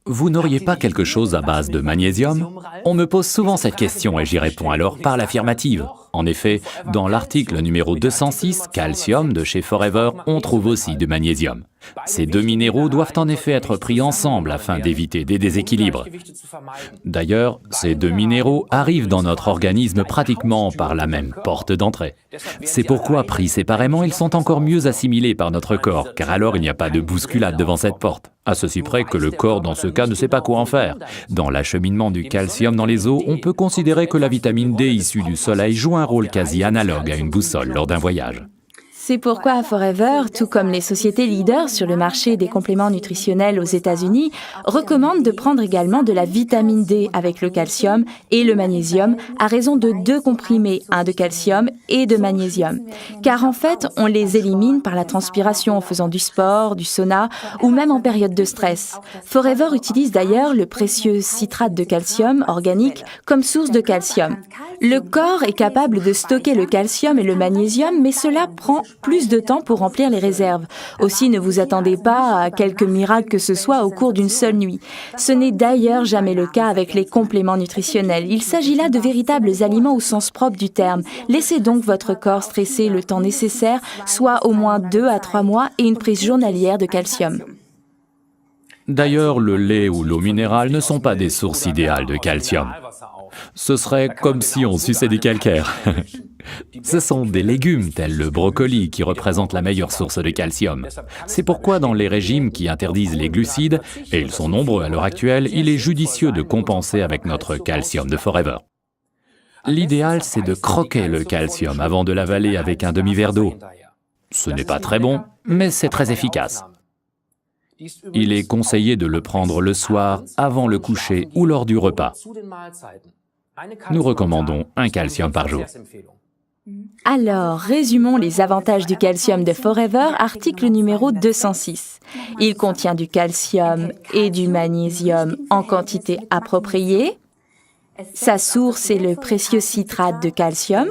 Vous n'auriez pas quelque chose à base de magnésium? On me pose souvent cette question et j'y réponds alors par l'affirmative. En effet, dans l'article numéro 206, calcium de chez Forever, on trouve aussi du magnésium. Ces deux minéraux doivent en effet être pris ensemble afin d'éviter des déséquilibres. D'ailleurs, ces deux minéraux arrivent dans notre organisme pratiquement par la même porte d'entrée. C'est pourquoi, pris séparément, ils sont encore mieux assimilés par notre corps, car alors il n'y a pas de bousculade devant cette porte. À ceci près que le corps, dans ce cas, ne sait pas quoi en faire. Dans l'acheminement du calcium dans les os, on peut considérer que la vitamine D issue du soleil joue un rôle quasi analogue à une boussole lors d'un voyage. C'est pourquoi Forever, tout comme les sociétés leaders sur le marché des compléments nutritionnels aux États-Unis, recommande de prendre également de la vitamine D avec le calcium et le magnésium à raison de 2 comprimés, un de calcium et de magnésium. Car en fait, on les élimine par la transpiration en faisant du sport, du sauna ou même en période de stress. Forever utilise d'ailleurs le précieux citrate de calcium organique comme source de calcium. Le corps est capable de stocker le calcium et le magnésium, mais cela prend plus de temps pour remplir les réserves. Aussi, ne vous attendez pas à quelque miracle que ce soit au cours d'une seule nuit. Ce n'est d'ailleurs jamais le cas avec les compléments nutritionnels. Il s'agit là de véritables aliments au sens propre du terme. Laissez donc votre corps stresser le temps nécessaire, soit au moins 2 à 3 mois et une prise journalière de calcium. D'ailleurs, le lait ou l'eau minérale ne sont pas des sources idéales de calcium. Ce serait comme si on suçait du calcaire. Ce sont des légumes tels le brocoli qui représentent la meilleure source de calcium. C'est pourquoi dans les régimes qui interdisent les glucides, et ils sont nombreux à l'heure actuelle, il est judicieux de compenser avec notre calcium de Forever. L'idéal, c'est de croquer le calcium avant de l'avaler avec un demi-verre d'eau. Ce n'est pas très bon, mais c'est très efficace. Il est conseillé de le prendre le soir, avant le coucher ou lors du repas. Nous recommandons un calcium par jour. Alors, résumons les avantages du calcium de Forever, article numéro 206. Il contient du calcium et du magnésium en quantité appropriée. Sa source est le précieux citrate de calcium.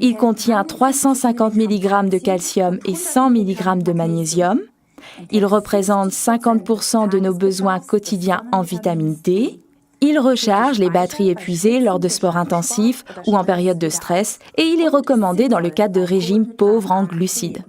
Il contient 350 mg de calcium et 100 mg de magnésium. Il représente 50% de nos besoins quotidiens en vitamine D. Il recharge les batteries épuisées lors de sports intensifs ou en période de stress et il est recommandé dans le cadre de régimes pauvres en glucides.